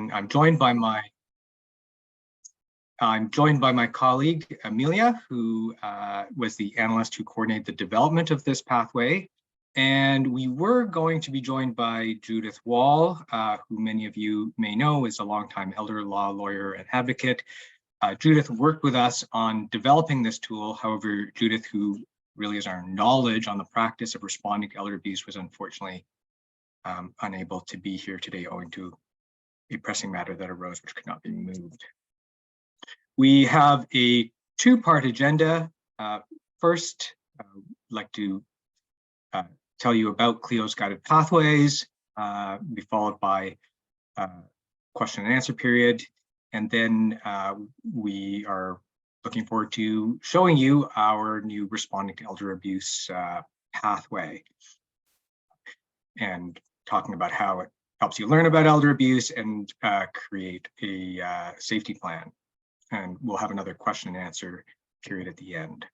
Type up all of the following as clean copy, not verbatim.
and I'm joined by my colleague Amelia, who was the analyst who coordinated the development of this pathway. And we were going to be joined by Judith Wall, who many of you may know is a longtime elder law lawyer and advocate. Judith worked with us on developing this tool. However, Judith, who really is our knowledge on the practice of responding to elder abuse, was unfortunately unable to be here today owing to a pressing matter that arose which could not be moved. We have a two-part agenda. First, I'd like to tell you about CLEO's guided pathways, be followed by question and answer period. And then we are looking forward to showing you our new responding to elder abuse pathway and talking about how it helps you learn about elder abuse and create a safety plan. And we'll have another question and answer period at the end.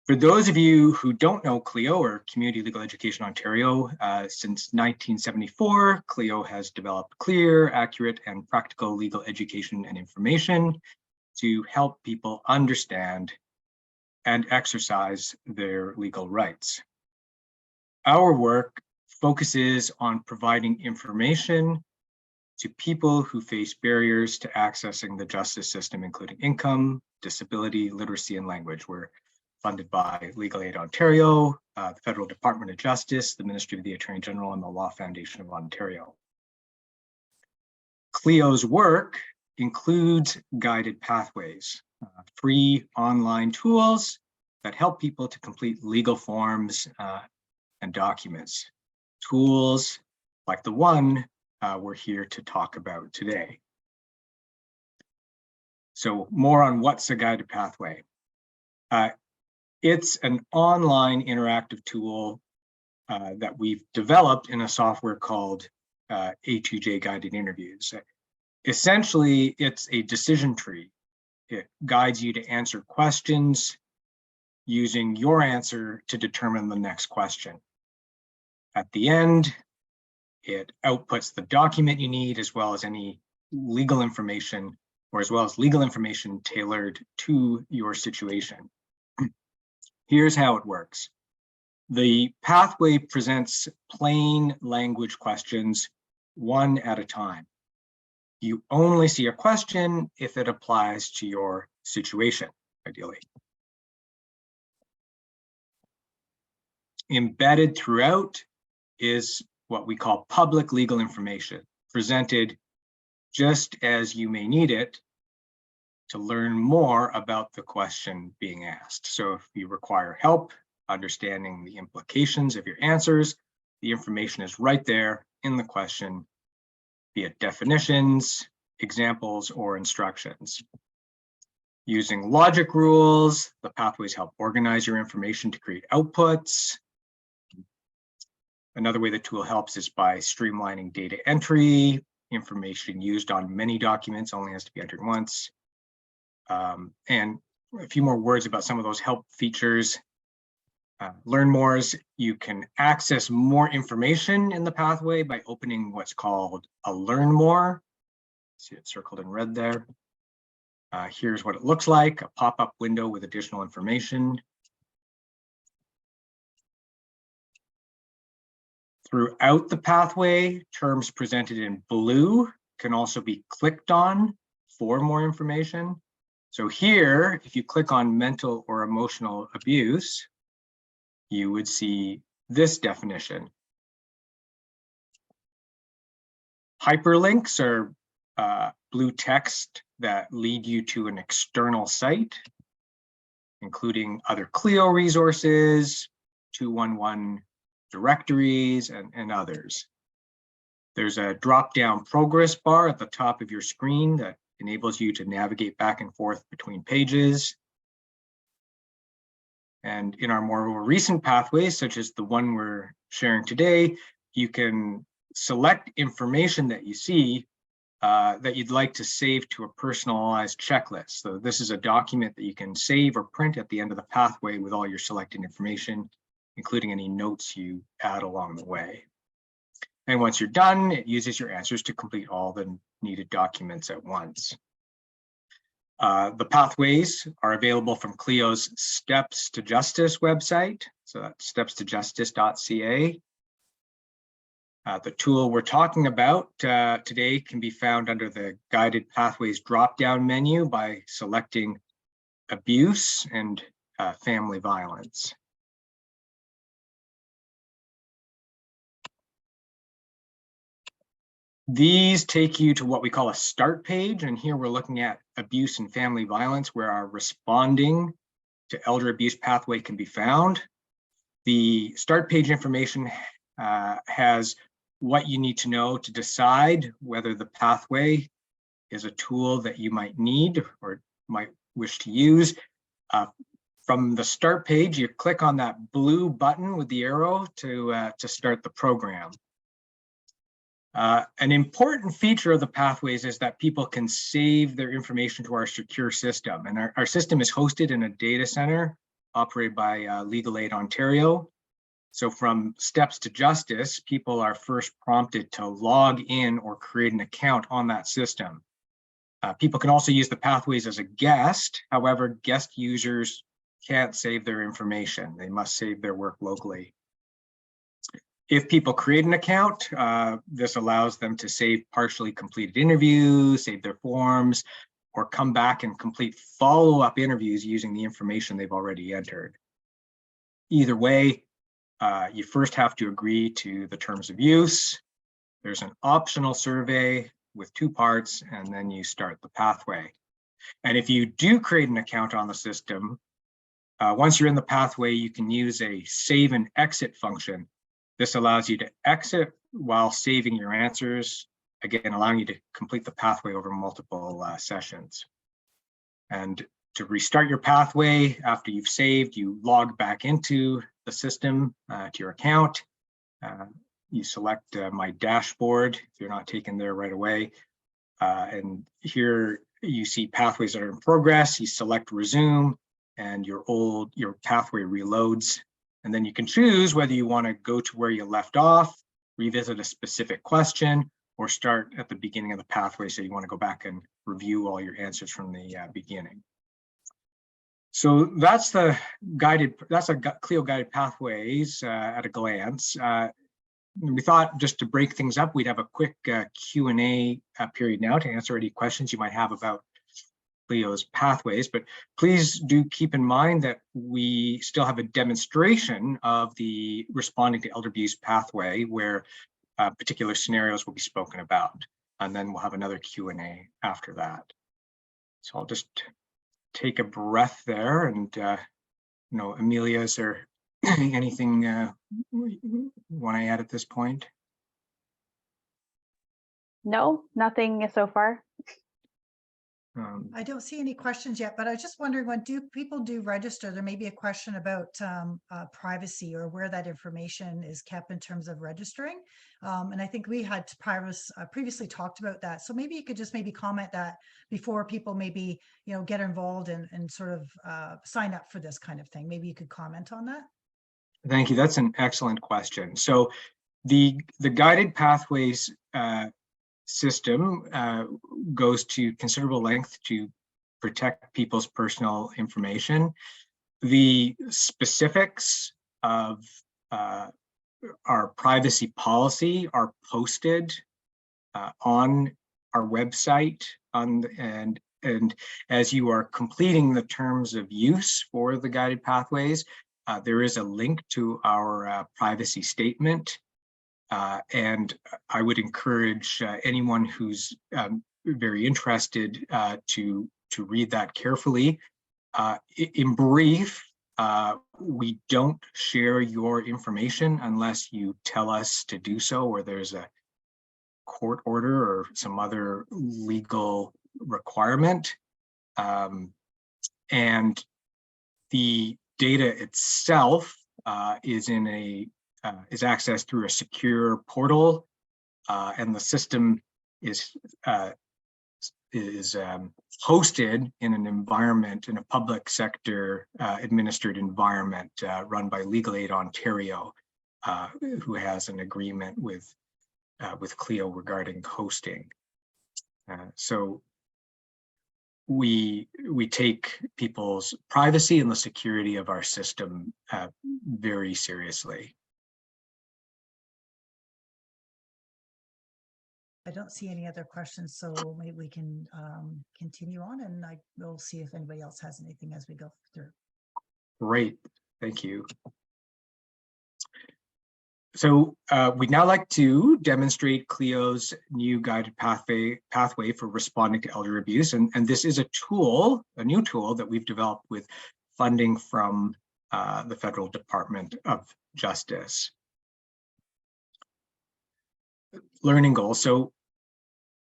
For those of you who don't know CLEO, or Community Legal Education Ontario, since 1974, CLEO has developed clear, accurate, and practical legal education and information to help people understand and exercise their legal rights. Our work focuses on providing information to people who face barriers to accessing the justice system, including income, disability, literacy, and language. We're funded by Legal Aid Ontario, the Federal Department of Justice, the Ministry of the Attorney General, and the Law Foundation of Ontario. CLEO's work includes guided pathways, free online tools that help people to complete legal forms and documents. Tools like the one we're here to talk about today. So more on what's a guided pathway. It's an online interactive tool that we've developed in a software called A2J Guided Interviews. Essentially, it's a decision tree. It guides you to answer questions using your answer to determine the next question. At the end, it outputs the document you need, as well as any legal information, or as well as legal information tailored to your situation. Here's how it works. The pathway presents plain language questions one at a time. You only see a question if it applies to your situation, ideally. Embedded throughout is what we call public legal information, presented just as you may need it to learn more about the question being asked. So if you require help understanding the implications of your answers, the information is right there in the question, be it definitions, examples, or instructions. Using logic rules, the pathways help organize your information to create outputs. Another way the tool helps is by streamlining data entry. Information used on many documents only has to be entered once. And a few more words about some of those help features. Learn more is you can access more information in the pathway by opening what's called a Learn More. See it circled in red there. Here's what it looks like, a pop-up window with additional information. Throughout the pathway, terms presented in blue can also be clicked on for more information. So here, if you click on mental or emotional abuse, you would see this definition. Hyperlinks are blue text that lead you to an external site, including other CLEO resources, 211 directories, and others. There's a drop-down progress bar at the top of your screen that enables you to navigate back and forth between pages. And in our more recent pathways, such as the one we're sharing today, you can select information that you see that you'd like to save to a personalized checklist. So this is a document that you can save or print at the end of the pathway with all your selected information, including any notes you add along the way. And once you're done, it uses your answers to complete all the needed documents at once. The pathways are available from CLEO's Steps to Justice website. So that's stepstojustice.ca. The tool we're talking about today can be found under the Guided Pathways drop-down menu by selecting Abuse and Family Violence. These take you to what we call a start page, and here we're looking at abuse and family violence, where our responding to elder abuse pathway can be found. The start page information has what you need to know to decide whether the pathway is a tool that you might need or might wish to use. From the start page, you click on that blue button with the arrow to start the program. An important feature of the pathways is that people can save their information to our secure system. And our system is hosted in a data center operated by Legal Aid Ontario. So from Steps to Justice, people are first prompted to log in or create an account on that system. People can also use the pathways as a guest. However, guest users can't save their information. They must save their work locally. If people create an account, this allows them to save partially completed interviews, save their forms, or come back and complete follow-up interviews using the information they've already entered. Either way, you first have to agree to the terms of use. There's an optional survey with 2 parts, and then you start the pathway. And if you do create an account on the system, once you're in the pathway, you can use a save and exit function. This allows you to exit while saving your answers, again, allowing you to complete the pathway over multiple sessions. And to restart your pathway after you've saved, you log back into the system to your account. You select My Dashboard if you're not taken there right away. And here you see pathways that are in progress. You select Resume, and your pathway reloads. And then you can choose whether you want to go to where you left off, revisit a specific question, or start at the beginning of the pathway. So you want to go back and review all your answers from the beginning. So that's a CLEO Guided Pathways at a glance. We thought just to break things up, we'd have a quick Q&A period now to answer any questions you might have about CLEO's pathways, but please do keep in mind that we still have a demonstration of the responding to elder abuse pathway where particular scenarios will be spoken about, and then we'll have another Q&A after that. So I'll just take a breath there, and Amelia, is there anything you want to add at this point? No, nothing so far. I don't see any questions yet, but I was just wondering, when people do register, there may be a question about privacy or where that information is kept in terms of registering. And I think we had previously talked about that. So maybe you could just comment that before people maybe, get involved and sort of sign up for this kind of thing. Maybe you could comment on that. Thank you. That's an excellent question. So the Guided Pathways system goes to considerable length to protect people's personal information. The specifics of our privacy policy are posted on our website, and as you are completing the terms of use for the Guided Pathways, there is a link to our privacy statement. And I would encourage anyone who's very interested to read that carefully. In brief, we don't share your information unless you tell us to do so, or there's a court order or some other legal requirement. And the data itself is accessed through a secure portal, and the system is hosted in an environment, in a public sector administered environment run by Legal Aid Ontario, who has an agreement with with CLEO regarding hosting. So we take people's privacy and the security of our system very seriously. I don't see any other questions, so maybe we can continue on, and I will see if anybody else has anything as we go through. Great, thank you. So we'd now like to demonstrate CLEO's new guided pathway for responding to elder abuse. And this is a tool, a new tool that we've developed with funding from the Federal Department of Justice. Learning goals. So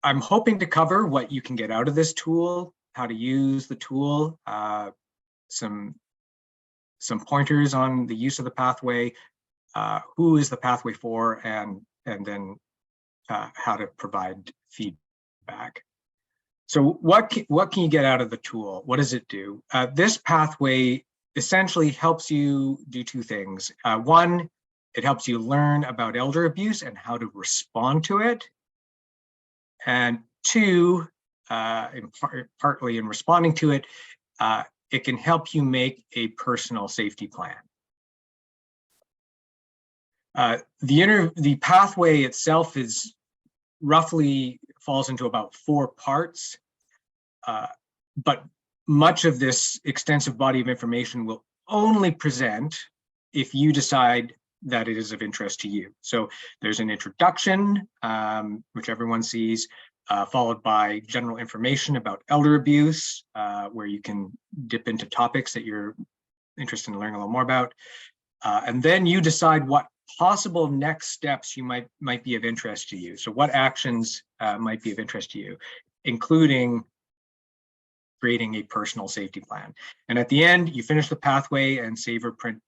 I'm hoping to cover what you can get out of this tool, how to use the tool, some pointers on the use of the pathway, who is the pathway for, and then how to provide feedback. So what can you get out of the tool? What does it do? This pathway essentially helps you do two things. One, it helps you learn about elder abuse and how to respond to it. And two, partly in responding to it, it can help you make a personal safety plan. The pathway itself is roughly falls into about 4 parts, but much of this extensive body of information will only present if you decide that it is of interest to you. So there's an introduction, which everyone sees, followed by general information about elder abuse, where you can dip into topics that you're interested in learning a little more about. And then you decide what possible next steps you might be of interest to you. So what actions might be of interest to you, including creating a personal safety plan. And at the end, you finish the pathway and save or print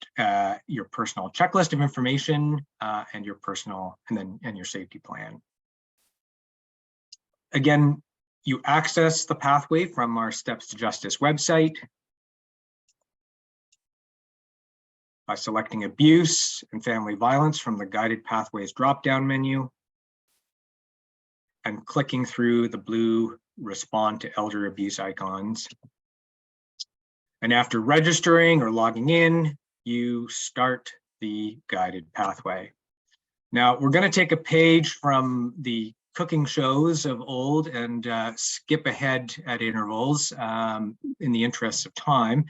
your personal checklist of information and your your safety plan. Again, you access the pathway from our Steps to Justice website by selecting abuse and family violence from the Guided Pathways drop-down menu and clicking through the blue Respond to Elder Abuse icons. And after registering or logging in, you start the guided pathway. Now, we're going to take a page from the cooking shows of old and skip ahead at intervals in the interest of time.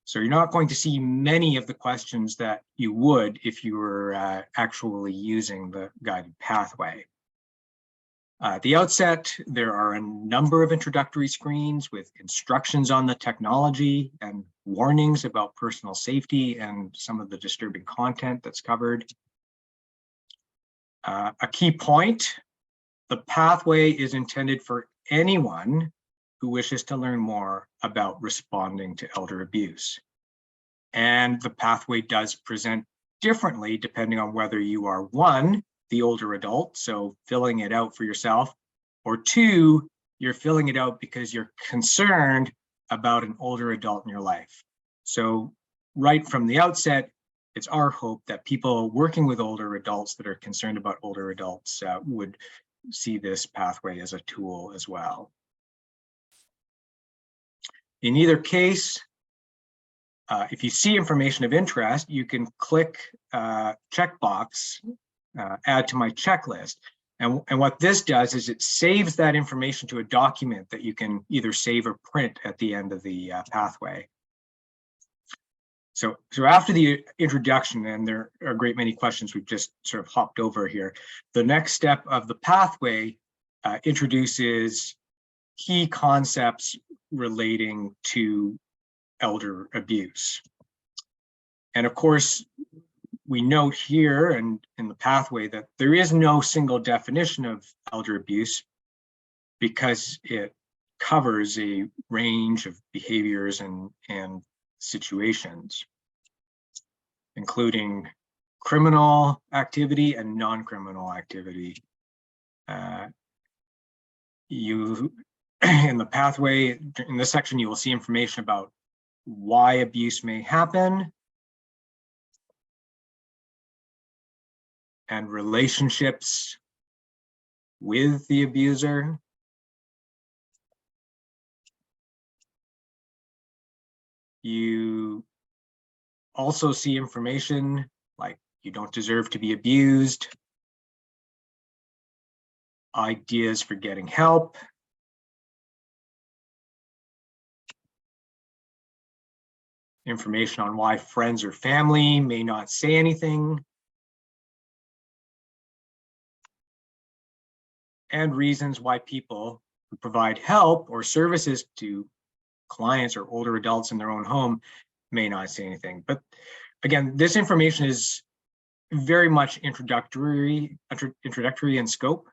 So you're not going to see many of the questions that you would if you were actually using the guided pathway. At the outset, there are a number of introductory screens with instructions on the technology and warnings about personal safety and some of the disturbing content that's covered. A key point, the pathway is intended for anyone who wishes to learn more about responding to elder abuse. And the pathway does present differently depending on whether you are one, the older adult, so filling it out for yourself, or two, you're filling it out because you're concerned about an older adult in your life. So right from the outset, it's our hope that people working with older adults that are concerned about older adults would see this pathway as a tool as well. In either case, if you see information of interest, you can click checkbox, add to my checklist. And what this does is it saves that information to a document that you can either save or print at the end of the pathway. So after the introduction, and there are a great many questions we've just sort of hopped over here, the next step of the pathway introduces key concepts relating to elder abuse. And of course, we note here and in the pathway that there is no single definition of elder abuse because it covers a range of behaviors and situations, including criminal activity and non-criminal activity. In the pathway, in this section, you will see information about why abuse may happen and relationships with the abuser. You also see information like you don't deserve to be abused, ideas for getting help, information on why friends or family may not say anything, and reasons why people who provide help or services to clients or older adults in their own home may not say anything. But again, this information is very much introductory in scope.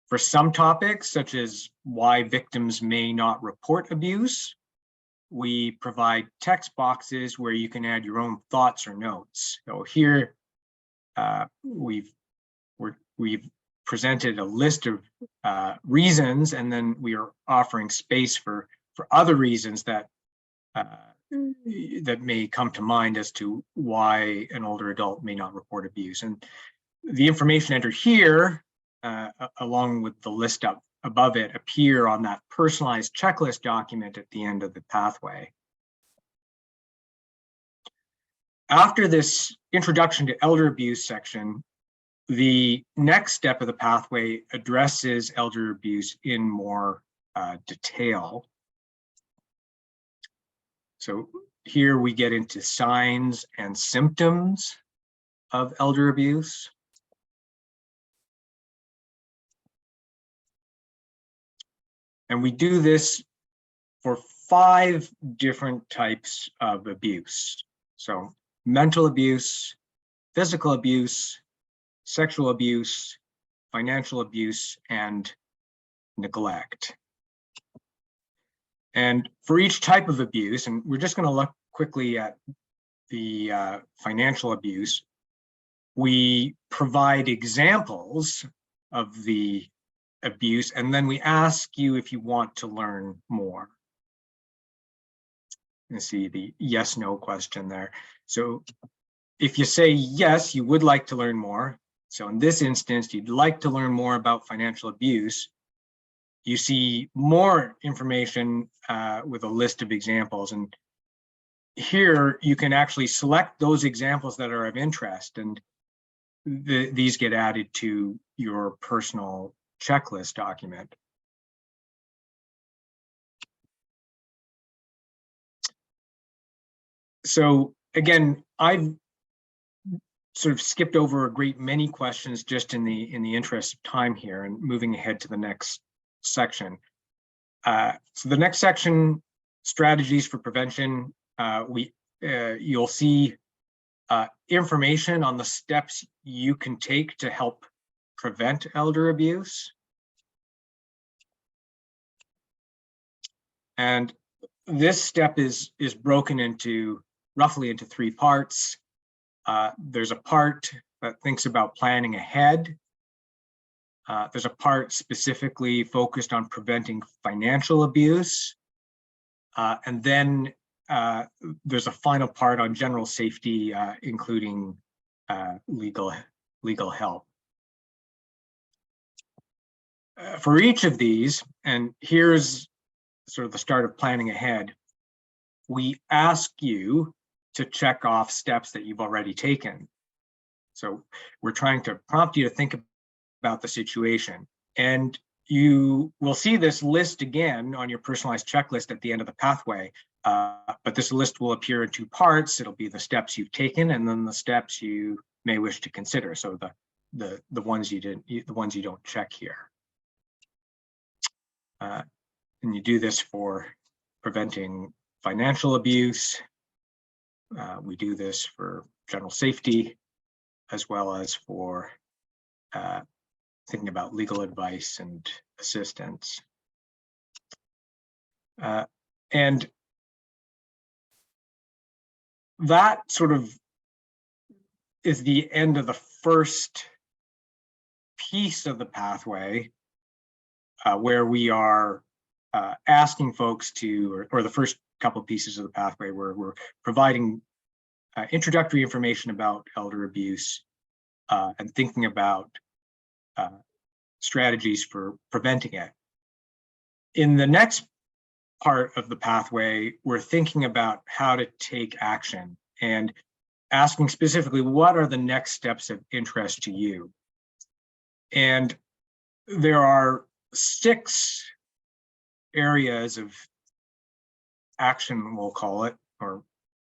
For some topics, such as why victims may not report abuse, we provide text boxes where you can add your own thoughts or notes. So here, we've presented a list of reasons, and then we are offering space for other reasons that that may come to mind as to why an older adult may not report abuse. And the information entered here, along with the list up above it, appear on that personalized checklist document at the end of the pathway. After this introduction to elder abuse section, the next step of the pathway addresses elder abuse in more detail. So here we get into signs and symptoms of elder abuse. And we do this for 5 different types of abuse. So mental abuse, physical abuse, sexual abuse, financial abuse, and neglect. And for each type of abuse, and we're just going to look quickly at the financial abuse, we provide examples of the abuse, and then we ask you if you want to learn more. You see the yes/no question there. So if you say yes, you would like to learn more. So in this instance, you'd like to learn more about financial abuse. You see more information with a list of examples. And here you can actually select those examples that are of interest, and these get added to your personal checklist document. So again, I've sort of skipped over a great many questions just in the interest of time here, and moving ahead to the next section. So the next section, strategies for prevention, you'll see information on the steps you can take to help prevent elder abuse. And this step is broken into roughly into 3 parts. There's a part that thinks about planning ahead. There's a part specifically focused on preventing financial abuse. And then there's a final part on general safety, including legal help. For each of these, and here's sort of the start of planning ahead, we ask you to check off steps that you've already taken. So we're trying to prompt you to think about the situation. And you will see this list again on your personalized checklist at the end of the pathway, but this list will appear in 2 parts. It'll be the steps you've taken and then the steps you may wish to consider. So the ones you didn't, the ones you don't check here. And you do this for preventing financial abuse. We do this for general safety, as well as for thinking about legal advice and assistance. And that sort of is the end of the first piece of the pathway, where we are asking folks to, or the first couple of pieces of the pathway where we're providing introductory information about elder abuse. and thinking about strategies for preventing it. In the next part of the pathway, we're thinking about how to take action and asking specifically, what are the next steps of interest to you? And there are 6 areas of action, we'll call it, or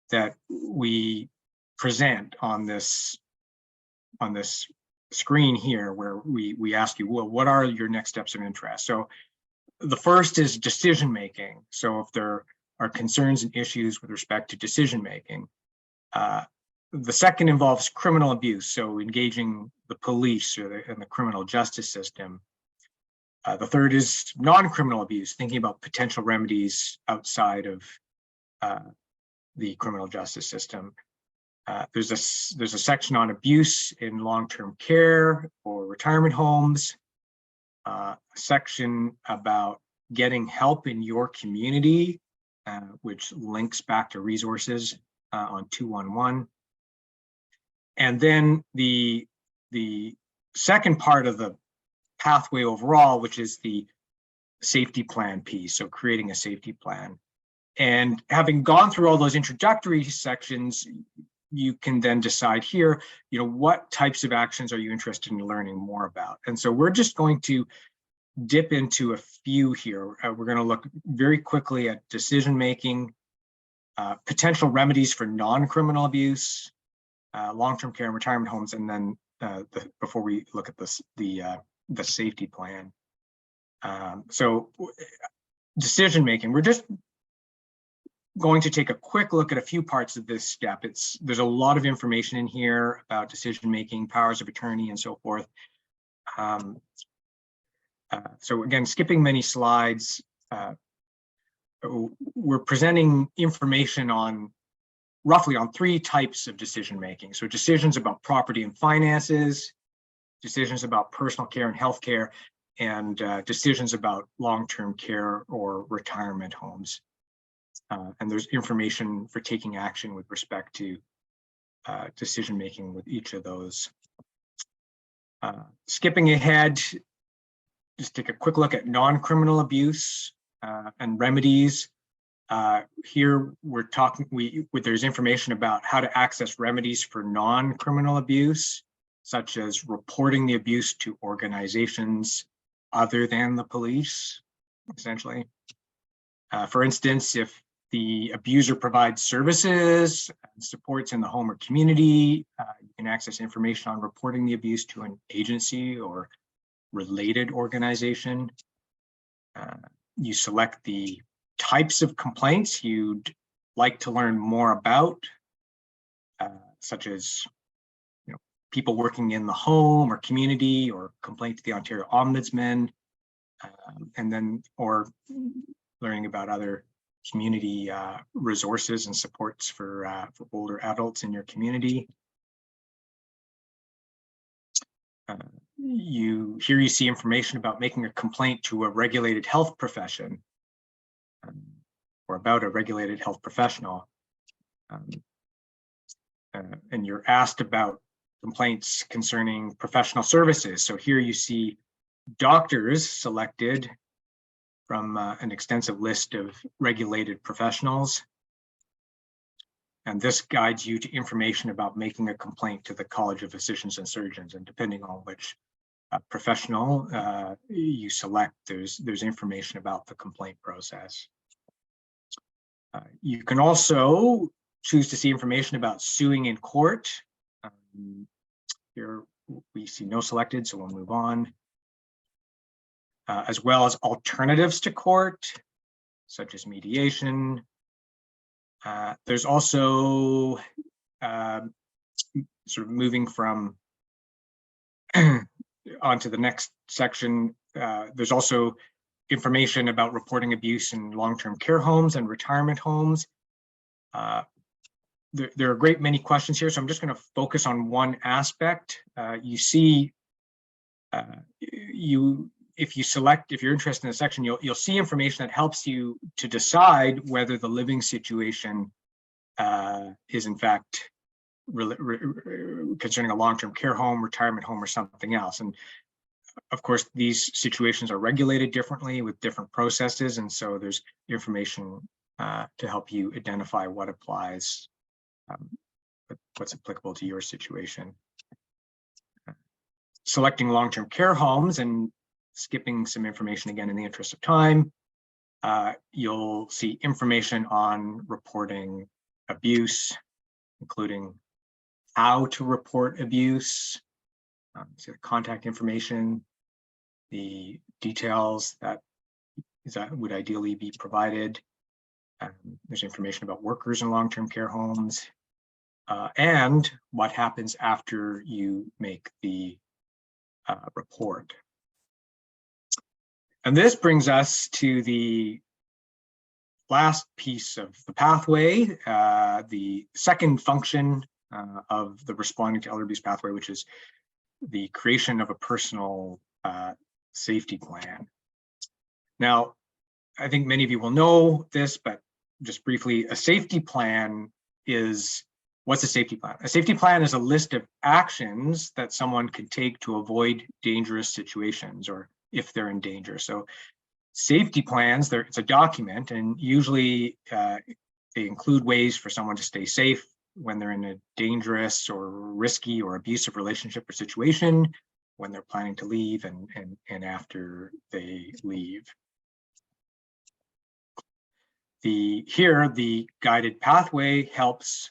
that we present on this screen here, where we ask you, well, what are your next steps of interest? So the first is decision making. So if there are concerns and issues with respect to decision making. The second involves criminal abuse, so engaging the police and the criminal justice system. The third is non-criminal abuse, thinking about potential remedies outside of the criminal justice system. There's a section on abuse in long-term care or retirement homes, a section about getting help in your community, which links back to resources on 211. And then the second part of the pathway overall, which is the safety plan piece, so creating a safety plan. And having gone through all those introductory sections, you can then decide here, what types of actions are you interested in learning more about? And so we're just going to dip into a few here. We're going to look very quickly at decision-making, potential remedies for non-criminal abuse, long-term care and retirement homes, and then before we look at this, the safety plan. So decision-making, we're just going to take a quick look at a few parts of this step. There's a lot of information in here about decision-making, powers of attorney, and so forth. So again, skipping many slides, we're presenting information on roughly on 3 types of decision-making. So decisions about property and finances, decisions about personal care and healthcare, and decisions about long-term care or retirement homes. And there's information for taking action with respect to decision-making with each of those. Skipping ahead, just take a quick look at non-criminal abuse and remedies. Here we're talking, there's information about how to access remedies for non-criminal abuse, such as reporting the abuse to organizations other than the police, essentially. For instance, if the abuser provides services and supports in the home or community, you can access information on reporting the abuse to an agency or related organization. You select the types of complaints you'd like to learn more about, such as people working in the home or community, or complaint to the Ontario Ombudsman, and then or learning about other community resources and supports for older adults in your community. Here you see information about making a complaint to a regulated health profession, or about a regulated health professional. And you're asked about complaints concerning professional services. So here you see doctors selected from an extensive list of regulated professionals. And this guides you to information about making a complaint to the College of Physicians and Surgeons. And depending on which professional you select, there's information about the complaint process. You can also choose to see information about suing in court. Here we see no selected, so we'll move on. As well as alternatives to court, such as mediation. There's also, sort of moving from onto the next section, there's also information about reporting abuse in long-term care homes and retirement homes. There are a great many questions here, so I'm just going to focus on one aspect. You see, if you're interested in a section, you'll see information that helps you to decide whether the living situation is in fact concerning a long-term care home, retirement home, or something else. And of course, these situations are regulated differently with different processes, and so there's information to help you identify what applies, what's applicable to your situation. Selecting long-term care homes, and skipping some information again in the interest of time, you'll see information on reporting abuse, including how to report abuse, so the contact information, the details that would ideally be provided. There's information about workers in long-term care homes, and what happens after you make the report. And this brings us to the last piece of the pathway, the second function of the responding to elder abuse pathway, which is the creation of a personal safety plan. Now, I think many of you will know this, but just briefly, a safety plan is, what's a safety plan? A safety plan is a list of actions that someone can take to avoid dangerous situations, or if they're in danger. So safety plans, it's a document, and usually they include ways for someone to stay safe when they're in a dangerous or risky or abusive relationship or situation, when they're planning to leave, and after they leave. Here, the guided pathway helps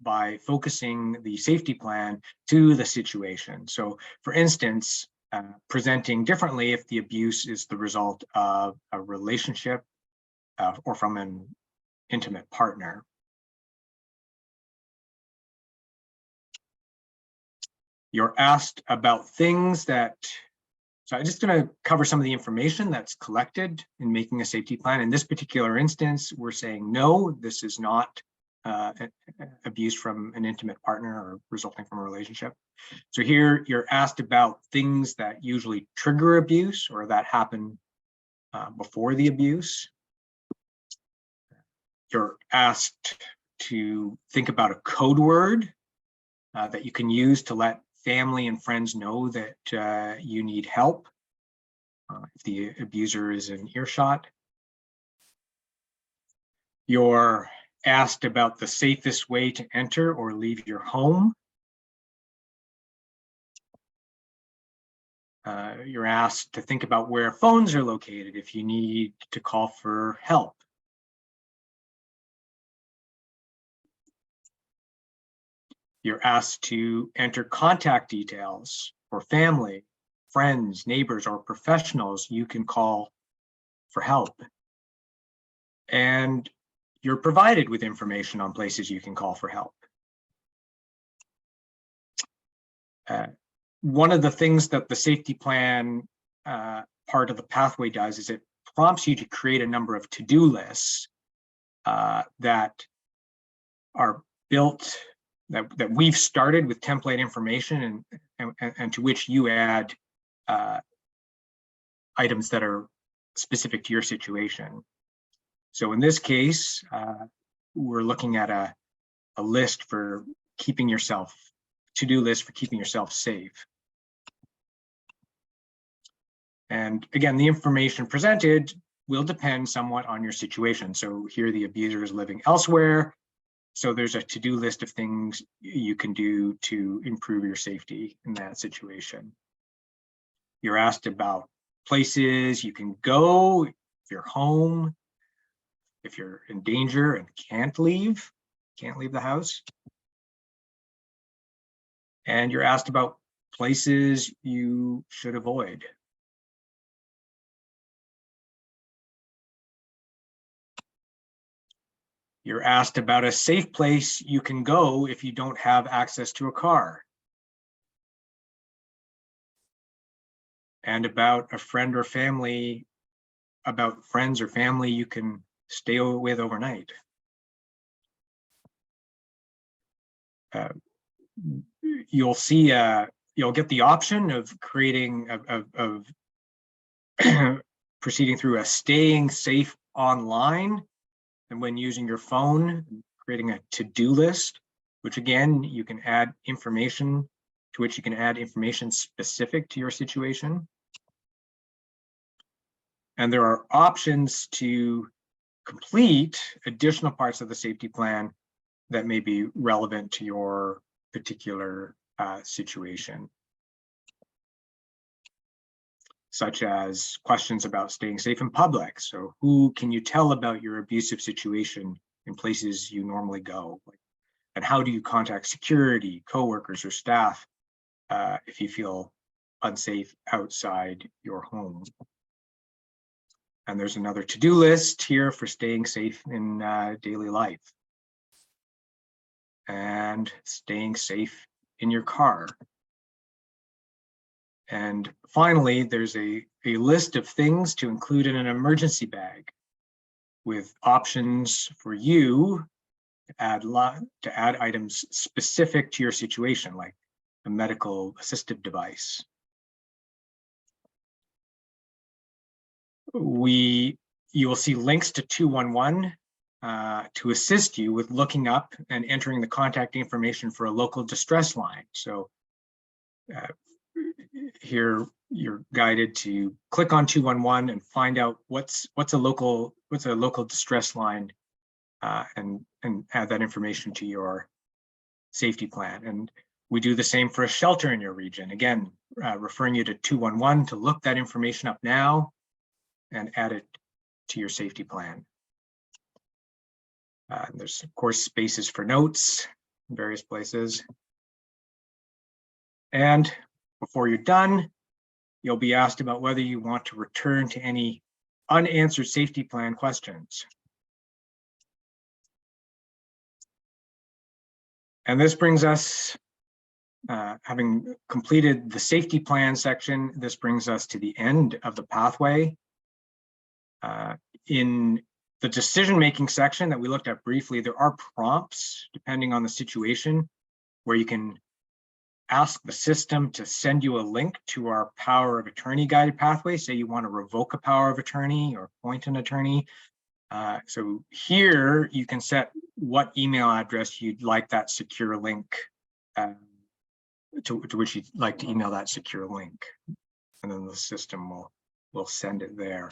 by focusing the safety plan to the situation. So for instance, presenting differently if the abuse is the result of a relationship or from an intimate partner. You're asked about things that, so I'm just going to cover some of the information that's collected in making a safety plan. In this particular instance, we're saying, no, this is not abuse from an intimate partner or resulting from a relationship. So here you're asked about things that usually trigger abuse or that happen before the abuse. You're asked to think about a code word that you can use to let family and friends know that you need help if the abuser is in earshot. You're asked about the safest way to enter or leave your home. You're asked to think about where phones are located if you need to call for help. You're asked to enter contact details for family, friends, neighbors, or professionals you can call for help. And you're provided with information on places you can call for help. One of the things that the safety plan part of the pathway does is it prompts you to create a number of to-do lists that are built, that we've started with template information and to which you add items that are specific to your situation. So in this case, we're looking at a list for keeping yourself, to-do list for keeping yourself safe. And again, the information presented will depend somewhat on your situation. So here the abuser is living elsewhere. So there's a to-do list of things you can do to improve your safety in that situation. You're asked about places you can go if you're home, if you're in danger and can't leave the house. And you're asked about places you should avoid. You're asked about a safe place you can go if you don't have access to a car. And about a friend or family, about friends or family you can stay with overnight. You'll see, you'll get the option of creating, of proceeding through a staying safe online, and when using your phone, creating a to-do list which again, you can add information to which you can add information specific to your situation. And there are options to complete additional parts of the safety plan that may be relevant to your particular situation, such as questions about staying safe in public. So who can you tell about your abusive situation in places you normally go? And how do you contact security, coworkers, or staff if you feel unsafe outside your home? And there's another to-do list here for staying safe in daily life. And staying safe in your car. And finally, there's a list of things to include in an emergency bag with options for you to add items specific to your situation, like a medical assistive device. You will see links to 211 to assist you with looking up and entering the contact information for a local distress line. So here you're guided to click on 211 and find out what's a local distress line, and add that information to your safety plan. And we do the same for a shelter in your region. Again, referring you to 211 to look that information up now and add it to your safety plan. There's of course spaces for notes in various places. And before you're done, you'll be asked about whether you want to return to any unanswered safety plan questions. And this brings us, having completed the safety plan section, this brings us to the end of the pathway. In the decision-making section that we looked at briefly, there are prompts, depending on the situation, where you can ask the system to send you a link to our power of attorney guided pathway. Say you want to revoke a power of attorney or appoint an attorney. So here you can set what email address you'd like that secure link, to which you'd like to email that secure link. And then the system will send it there.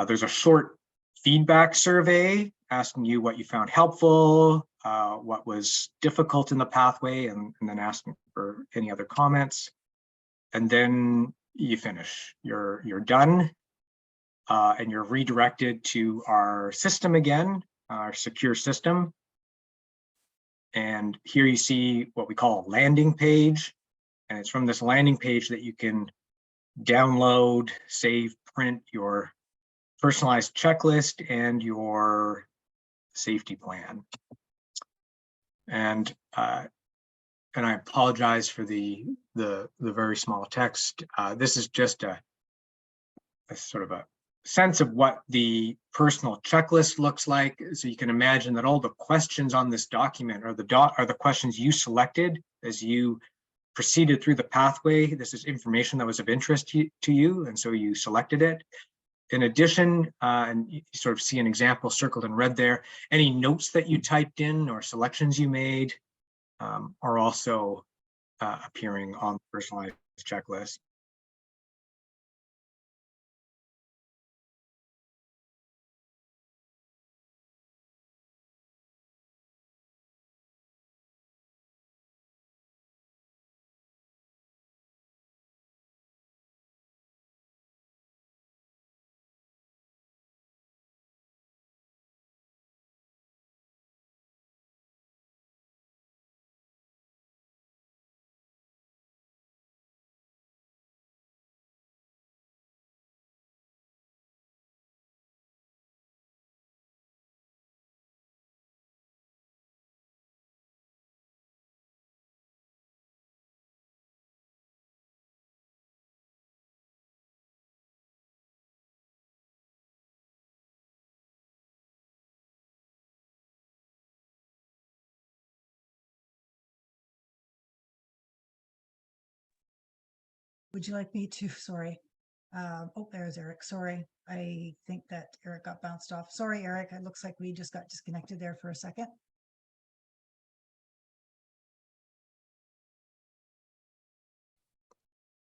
There's a short feedback survey asking you what you found helpful, what was difficult in the pathway, and then asking for any other comments. And then you finish. You're done, and you're redirected to our system again, our secure system. And here you see what we call a landing page. And it's from this landing page that you can download, save, print your personalized checklist and your safety plan. And I apologize for the very small text. This is just a sort of a sense of what the personal checklist looks like. So you can imagine that all the questions on this document are the questions you selected as you proceeded through the pathway. This is information that was of interest to you, and so you selected it. In addition, and you sort of see an example circled in red there, any notes that you typed in or selections you made are also appearing on the personalized checklist. Would you like me to, sorry. Oh, there's Erik. Sorry. I think that Erik got bounced off. Sorry, Erik. It looks like we just got disconnected there for a second.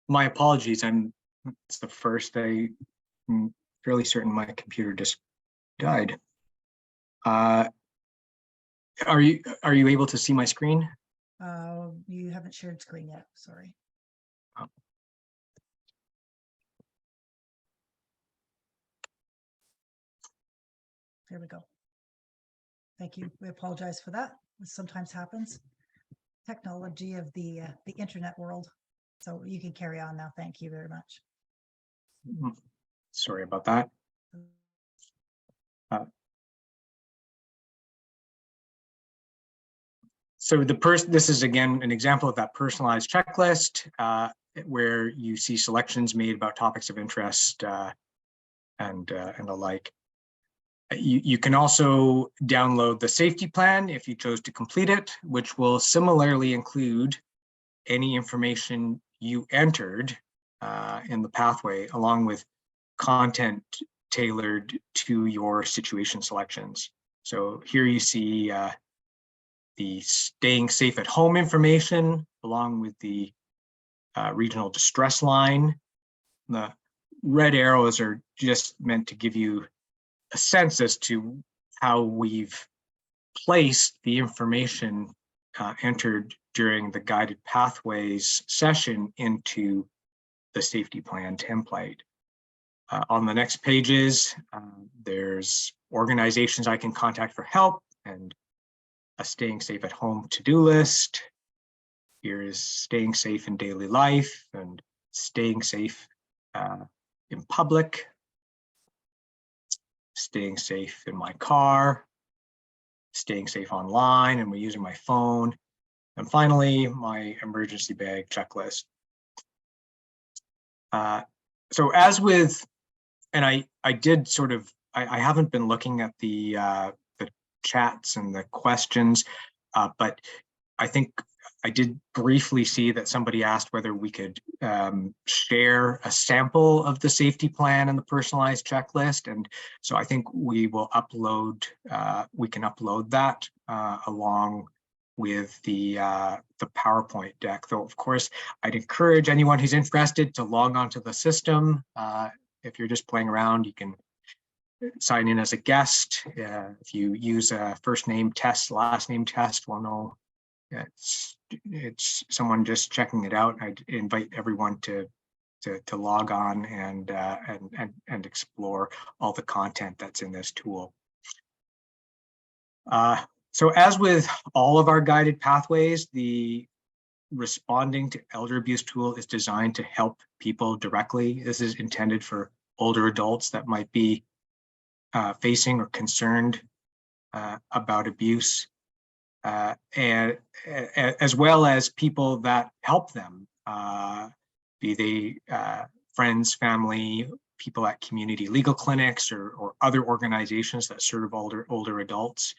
My apologies. It's the first. I'm fairly certain my computer just died. Are you able to see my screen? You haven't shared screen yet, sorry. Oh. There we go. Thank you. We apologize for that. This sometimes happens. Technology of the internet world. So you can carry on now. Thank you very much. Sorry about that. So this is again an example of that personalized checklist where you see selections made about topics of interest and the like. You can also download the safety plan if you chose to complete it, which will similarly include any information you entered in the pathway, along with content tailored to your situation selections. So here you see the staying safe at home information, along with the regional distress line. The red arrows are just meant to give you a sense as to how we've placed the information entered during the guided pathways session into the safety plan template. On the next pages, there's organizations I can contact for help and a staying safe at home to-do list. Here is staying safe in daily life and staying safe in public, staying safe in my car, staying safe online and we're using my phone, and finally my emergency bag checklist. So as with, and I did sort of, I haven't been looking at the chats and the questions, but I think I did briefly see that somebody asked whether we could share a sample of the safety plan and the personalized checklist. And so I think we will upload, we can upload that along with the PowerPoint deck. Though, of course, I'd encourage anyone who's interested to log onto the system. If you're just playing around, you can sign in as a guest. If you use a first name test, last name test, we'll know it's someone just checking it out. I'd invite everyone to log on and explore all the content that's in this tool. So as with all of our guided pathways, the responding to elder abuse tool is designed to help people directly. This is intended for older adults that might be facing or concerned about abuse, and as well as people that help them, be they friends, family, people at community legal clinics or other organizations that serve older adults.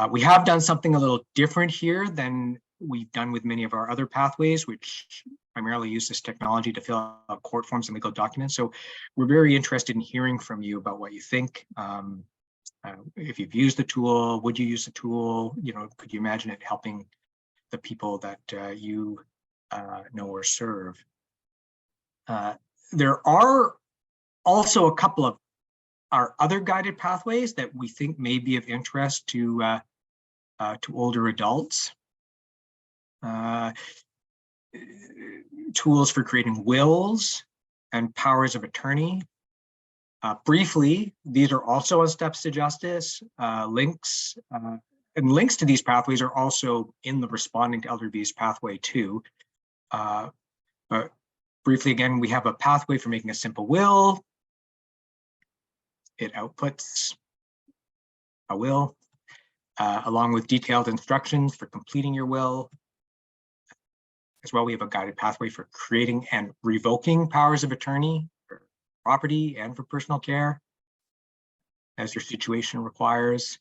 We have done something a little different here than we've done with many of our other pathways, which primarily use this technology to fill out court forms and legal documents. So we're very interested in hearing from you about what you think. If you've used the tool, would you use the tool? You know, could you imagine it helping the people that you know or serve? There are also a couple of our other guided pathways that we think may be of interest to older adults. Tools for creating wills and powers of attorney. Briefly, these are also on Steps to Justice. Links to these pathways are also in the Responding to Elder Abuse pathway too. But briefly, again, we have a pathway for making a simple will. It outputs a will, along with detailed instructions for completing your will. As well, we have a guided pathway for creating and revoking powers of attorney for property and for personal care as your situation requires.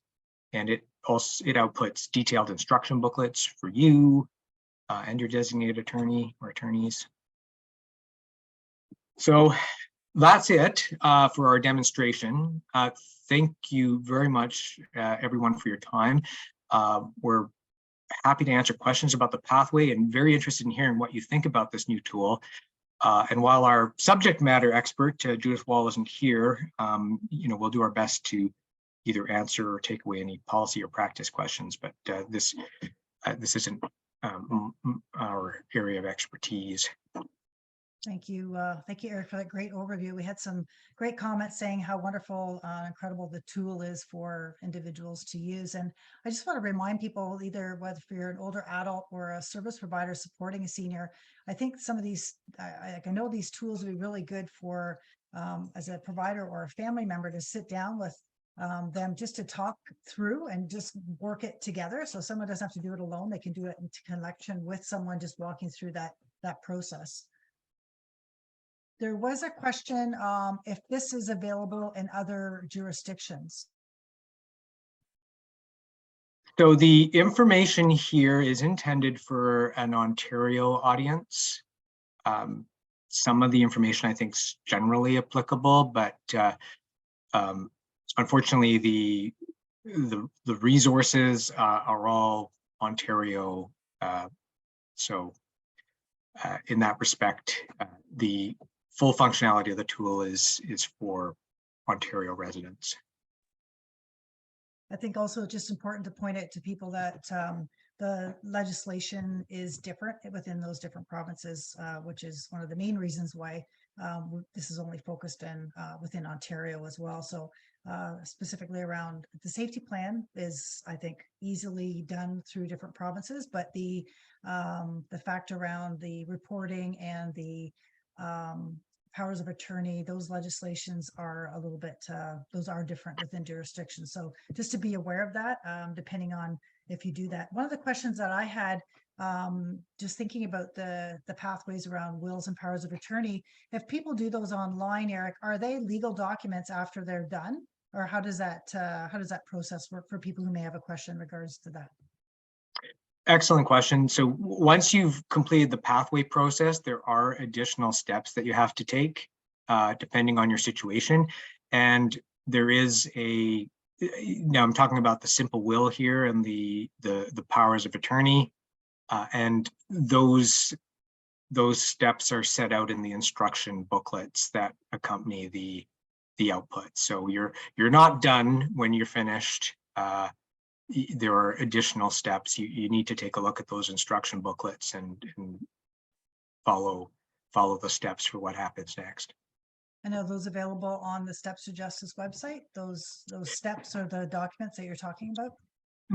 And it outputs detailed instruction booklets for you and your designated attorney or attorneys. So that's it for our demonstration. Thank you very much, everyone, for your time. We're happy to answer questions about the pathway and very interested in hearing what you think about this new tool. And while our subject matter expert, Judith Wall, isn't here, we'll do our best to either answer or take away any policy or practice questions, but this isn't our area of expertise. Thank you, Eric, for that great overview. We had some great comments saying how wonderful and incredible the tool is for individuals to use. And I just want to remind people, either whether you're an older adult or a service provider supporting a senior, I think some of these, I know these tools would be really good for, as a provider or a family member, to sit down with them just to talk through and just work it together. So someone doesn't have to do it alone. They can do it in connection with someone just walking through that process. There was a question if this is available in other jurisdictions. So the information here is intended for an Ontario audience. Some of the information I think is generally applicable, but unfortunately the resources are all Ontario. So in that respect, the full functionality of the tool is for Ontario residents. I think also just important to point out to people that the legislation is different within those different provinces, which is one of the main reasons why this is only focused in within Ontario as well. So specifically around the safety plan is, I think, easily done through different provinces, but the fact around the reporting and the powers of attorney, those legislations are a little bit, those are different within jurisdictions. So just to be aware of that, depending on if you do that. One of the questions that I had, just thinking about the pathways around wills and powers of attorney, if people do those online, Eric, are they legal documents after they're done? Or how does that process work for people who may have a question in regards to that? Excellent question. So once you've completed the pathway process, there are additional steps that you have to take depending on your situation. And there is now I'm talking about the simple will here and the powers of attorney. And those steps are set out in the instruction booklets that accompany the output. So you're not done when you're finished. There are additional steps. You need to take a look at those instruction booklets and follow the steps for what happens next. And are those available on the Steps to Justice website? Those steps or the documents that you're talking about?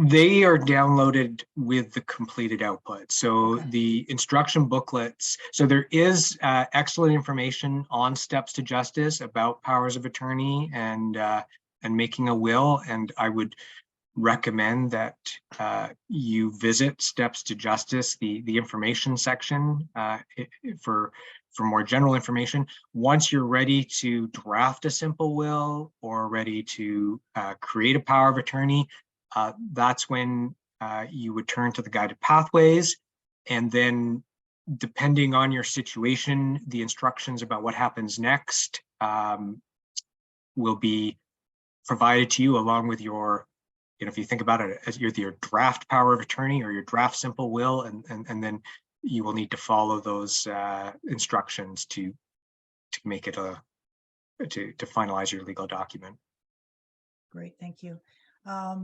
They are downloaded with the completed output. So Okay. The instruction booklets, so there is excellent information on Steps to Justice about powers of attorney and making a will. And I would recommend that you visit Steps to Justice, the information section for more general information. Once you're ready to draft a simple will or ready to create a power of attorney, that's when you would turn to the guided pathways. And then depending on your situation, the instructions about what happens next will be provided to you along with your, if you think about it as your draft power of attorney or your draft simple will, and then you will need to follow those instructions to make it to finalize your legal document. Great, thank you.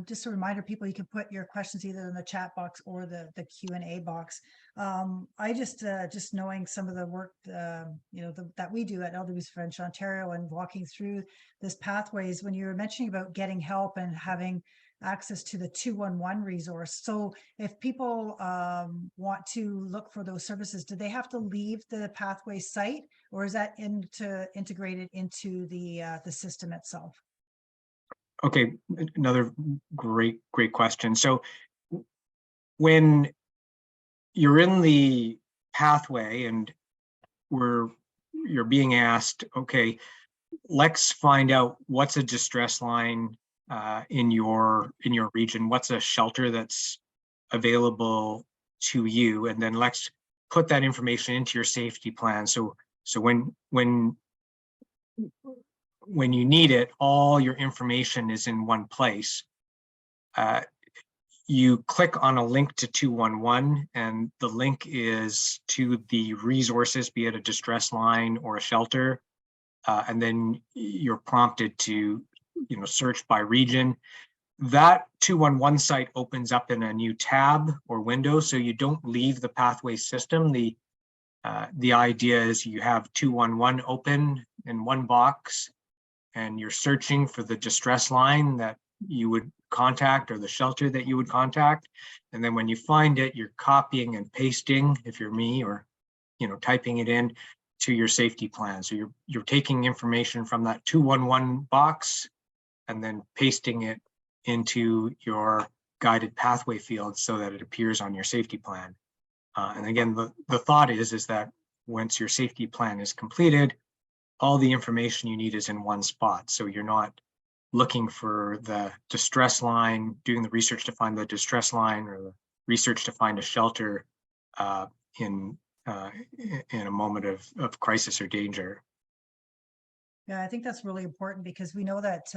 Just a reminder, people, you can put your questions either in the chat box or the Q&A box. I just knowing some of the work that we do at Elder Abuse Prevention Ontario and walking through this pathways, when you were mentioning about getting help and having access to the 211 resource. So if people want to look for those services, do they have to leave the pathway site, or is that integrated into the system itself? Okay, another great question. So when you're in the pathway and you're being asked, okay, let's find out what's a distress line in your region, what's a shelter that's available to you, and then let's put that information into your safety plan. So when you need it, all your information is in one place. you click on a link to 211, and the link is to the resources, be it a distress line or a shelter. And then you're prompted to, search by region. That 211 site opens up in a new tab or window, so you don't leave the pathway system. The idea is you have 211 open in one box, and you're searching for the distress line that you would contact or the shelter that you would contact. And then when you find it, you're copying and pasting, if you're me, or typing it in to your safety plan. So you're taking information from that 211 box and then pasting it into your guided pathway field so that it appears on your safety plan. And again, the thought is that once your safety plan is completed, all the information you need is in one spot. So you're not looking for the distress line, doing the research to find the distress line, or the research to find a shelter in a moment of crisis or danger. Yeah, I think that's really important, because we know that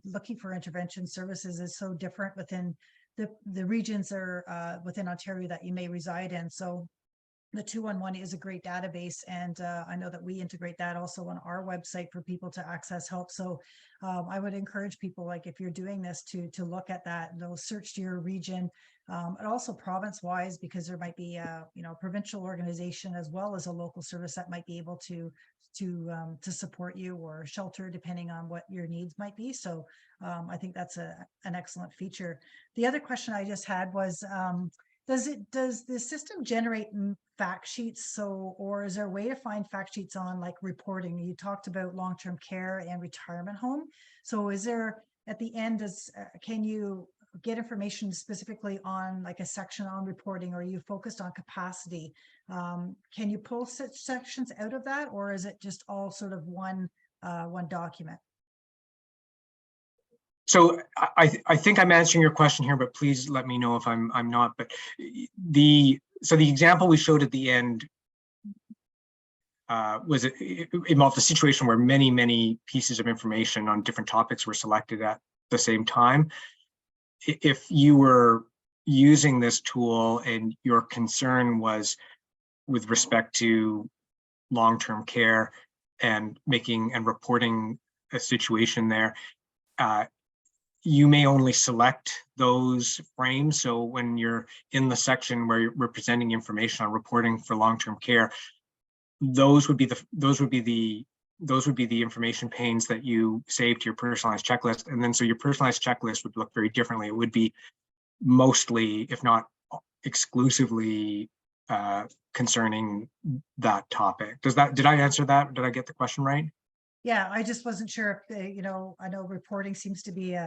looking for intervention services is so different within the regions or within Ontario that you may reside in. So the 211 is a great database, and I know that we integrate that also on our website for people to access help. So I would encourage people, like if you're doing this, to look at that, search to your region, and also province-wise, because there might be a provincial organization as well as a local service that might be able to support you, or shelter, depending on what your needs might be. So I think that's an excellent feature. The other question I just had was, does the system generate fact sheets? So, or is there a way to find fact sheets on like reporting? You talked about long-term care and retirement home. So is there at the end, can you get information specifically on like a section on reporting, or are you focused on capacity? Can you pull such sections out of that, or is it just all sort of one document? So I think I'm answering your question here, but please let me know if I'm not. But the example we showed at the end was it involved a situation where many pieces of information on different topics were selected at the same time. If you were using this tool and your concern was with respect to long-term care and making and reporting a situation there, you may only select those frames. So when you're in the section where we're presenting information on reporting for long-term care, those would be the information panes that you save to your personalized checklist. And then so your personalized checklist would look very differently. It would be mostly, if not exclusively, concerning that topic. Did I answer that? Did I get the question right? Yeah, I just wasn't sure if I know reporting seems to be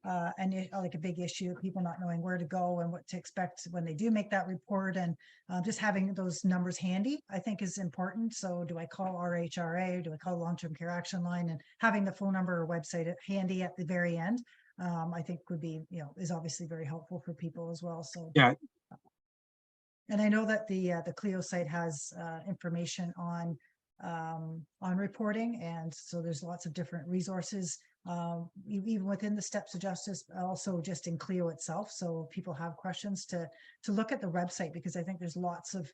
like a big issue, people not knowing where to go and what to expect when they do make that report, and just having those numbers handy, I think, is important. So do I call RHRA? Do I call long-term care action line? And having the phone number or website handy at the very end, I think would be, is obviously very helpful for people as well. So yeah. And I know that the CLEO site has information on reporting, and so there's lots of different resources, even within the steps of justice, also just in CLEO itself. So people have questions to look at the website, because I think there's lots of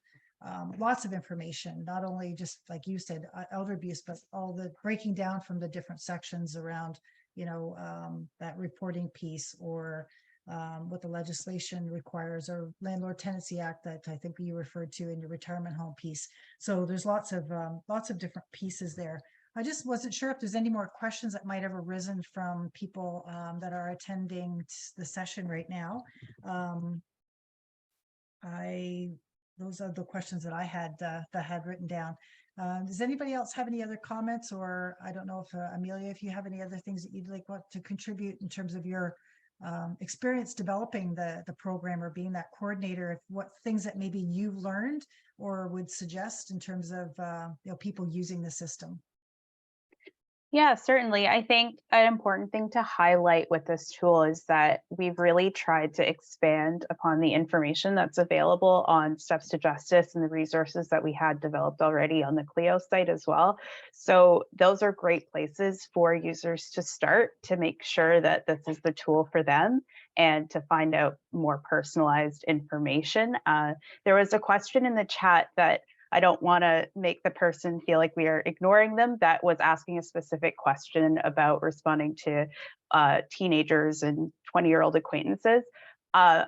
information, not only just like you said, elder abuse, but all the breaking down from the different sections around, that reporting piece, or what the legislation requires, or Landlord Tenancy Act that I think you referred to in your retirement home piece. So there's lots of different pieces there. I just wasn't sure if there's any more questions that might have arisen from people that are attending the session right now. Those are the questions that I had written down. Does anybody else have any other comments? Or I don't know if Amelia, if you have any other things that you'd like to contribute in terms of your experience developing the program, or being that coordinator, what things that maybe you've learned or would suggest in terms of people using the system. Yeah, certainly. I think an important thing to highlight with this tool is that we've really tried to expand upon the information that's available on Steps to Justice and the resources that we had developed already on the CLEO site as well. So those are great places for users to start to make sure that this is the tool for them and to find out more personalized information. There was a question in the chat that I don't want to make the person feel like we are ignoring them, that was asking a specific question about responding to teenagers and 20-year-old acquaintances. I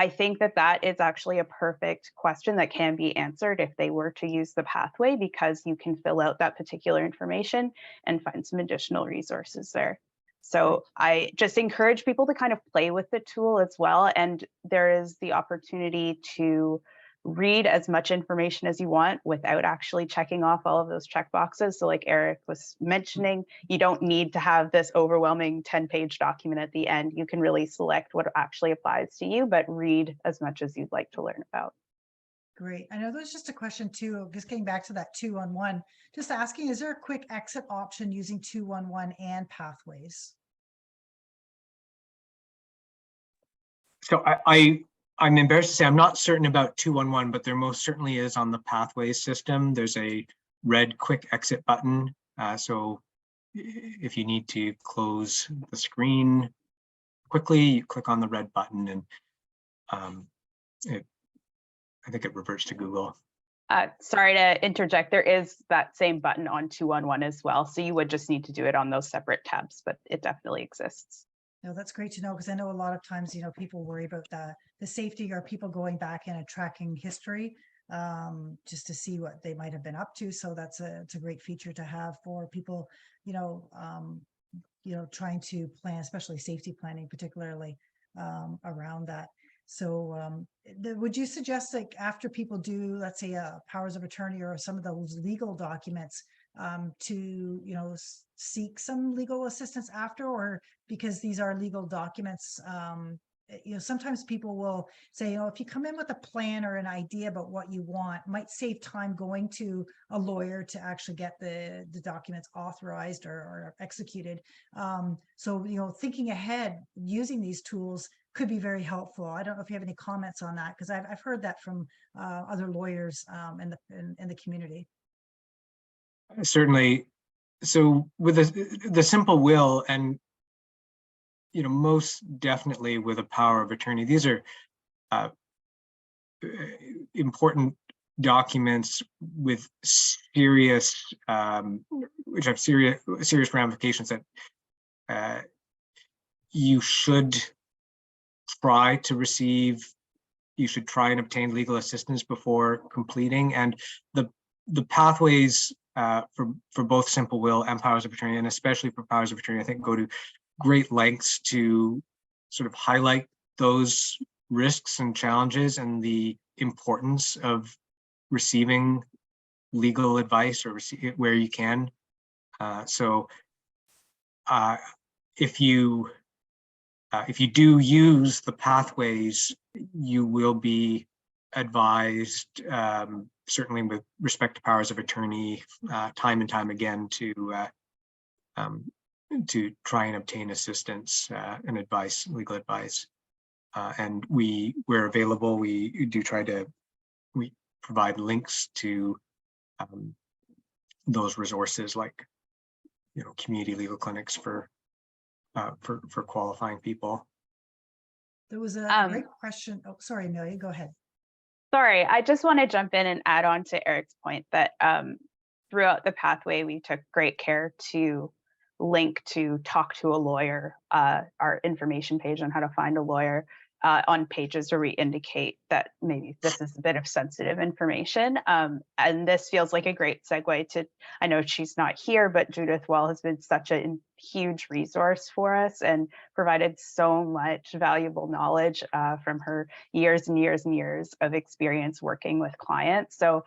think that that is actually a perfect question that can be answered if they were to use the pathway, because you can fill out that particular information and find some additional resources there. So I just encourage people to kind of play with the tool as well. And there is the opportunity to read as much information as you want without actually checking off all of those checkboxes. So like Erik was mentioning, you don't need to have this overwhelming 10-page document at the end. You can really select what actually applies to you, but read as much as you'd like to learn about. Great. I know there's just a question too, just getting back to that 211, just asking, is there a quick exit option using 211 and pathways? So I'm embarrassed to say I'm not certain about 211, but there most certainly is on the Pathways system. There's a red quick exit button. So if you need to close the screen quickly, you click on the red button and I think it reverts to Google. Sorry to interject, there is that same button on 211 as well. So you would just need to do it on those separate tabs, but it definitely exists. No, that's great to know, because I know a lot of times, people worry about the safety or people going back and tracking history just to see what they might have been up to. So it's a great feature to have for people, trying to plan, especially safety planning, particularly around that. So would you suggest, like, after people do, let's say, powers of attorney or some of those legal documents, to seek some legal assistance after, or because these are legal documents, sometimes people will say, if you come in with a plan or an idea about what you want, it might save time going to a lawyer to actually get the documents authorized or executed. So thinking ahead using these tools could be very helpful. I don't know if you have any comments on that, because I've heard that from other lawyers in the community. Certainly. So with the simple will, and most definitely with a power of attorney, these are important documents with serious, which have serious ramifications that you should try to receive. You should try and obtain legal assistance before completing, and the pathways for both simple will and powers of attorney, and especially for powers of attorney, I think go to great lengths to sort of highlight those risks and challenges and the importance of receiving legal advice or where you can. So if you do use the pathways, you will be advised, certainly with respect to powers of attorney, time and time again to try and obtain assistance and advice, legal advice. And we're available. We provide links to those resources, like community legal clinics for qualifying people. There was a great question. Oh, sorry, Amelia, go ahead. Sorry, I just want to jump in and add on to Erik's point that throughout the pathway, we took great care to link to talk to a lawyer, our information page on how to find a lawyer, on pages where we indicate that maybe this is a bit of sensitive information. And this feels like a great segue to, I know she's not here, but Judith Well has been such a huge resource for us and provided so much valuable knowledge from her years and years and years of experience working with clients. So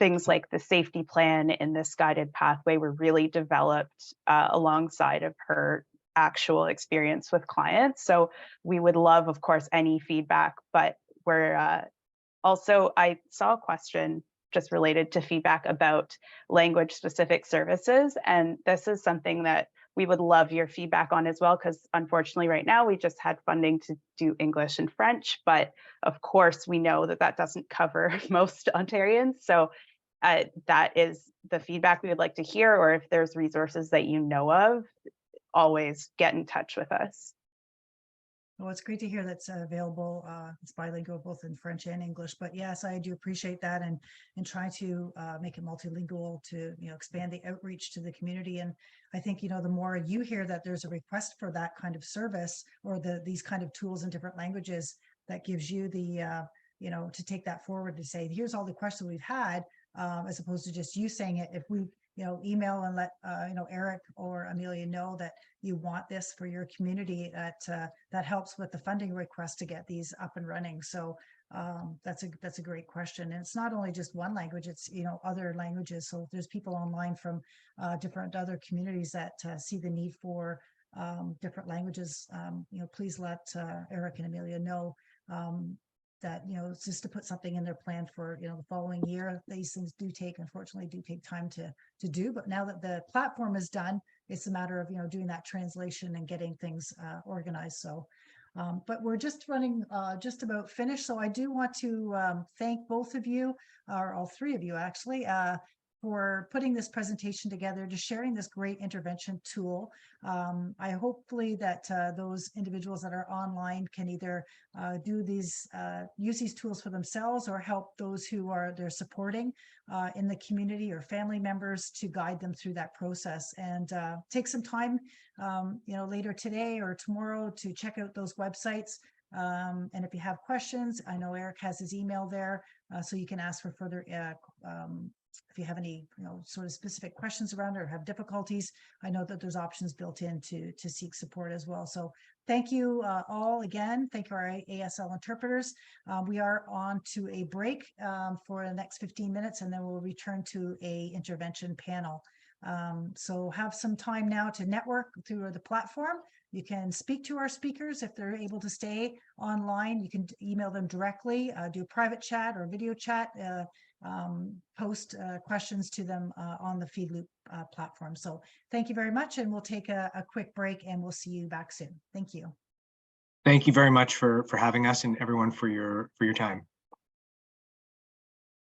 things like the safety plan in this guided pathway were really developed alongside of her actual experience with clients. So we would love, of course, any feedback, but we're also, I saw a question just related to feedback about language specific services. And this is something that we would love your feedback on as well, because unfortunately right now we just had funding to do English and French, but of course we know that that doesn't cover most Ontarians. So that is the feedback we would like to hear, or if there's resources that you know of, always get in touch with us. Well, it's great to hear that's available. It's bilingual both in French and English, but yes, I do appreciate that, and try to make it multilingual to, you know, expand the outreach to the community. And I think, you know, the more you hear that there's a request for that kind of service, or these kind of tools in different languages, that gives you the you know, to take that forward to say, here's all the questions we've had, as opposed to just you saying it. If we, you know, email and let you know, Erik or Amelia know that you want this for your community, that helps with the funding request to get these up and running. So that's a great question. And it's not only just one language, it's, you know, other languages. So if there's people online from different other communities that see the need for different languages, you know, please let Erik and Amelia know that, you know, it's just to put something in their plan for, you know, the following year. These things unfortunately do take time to do, but now that the platform is done, it's a matter of, you know, doing that translation and getting things organized. So, but we're just running just about finished. So I do want to thank both of you, or all three of you actually, for putting this presentation together, to sharing this great intervention tool. I hopefully that those individuals that are online can either do these, use these tools for themselves, or help those who they're supporting in the community, or family members, to guide them through that process. And take some time, you know, later today or tomorrow to check out those websites. And if you have questions, I know Erik has his email there, so you can ask for further if you have any, you know, sort of specific questions around it, or have difficulties. I know that there's options built in to seek support as well. So thank you all again. Thank you, our ASL interpreters. We are on to a break for the next 15 minutes, and then we'll return to a intervention panel. So have some time now to network through the platform. You can speak to our speakers if they're able to stay online. You can email them directly, do a private chat or video chat, post questions to them on the Feedloop platform. So thank you very much, and we'll take a quick break, and we'll see you back soon. Thank you. Thank you very much for having us, and everyone for your time.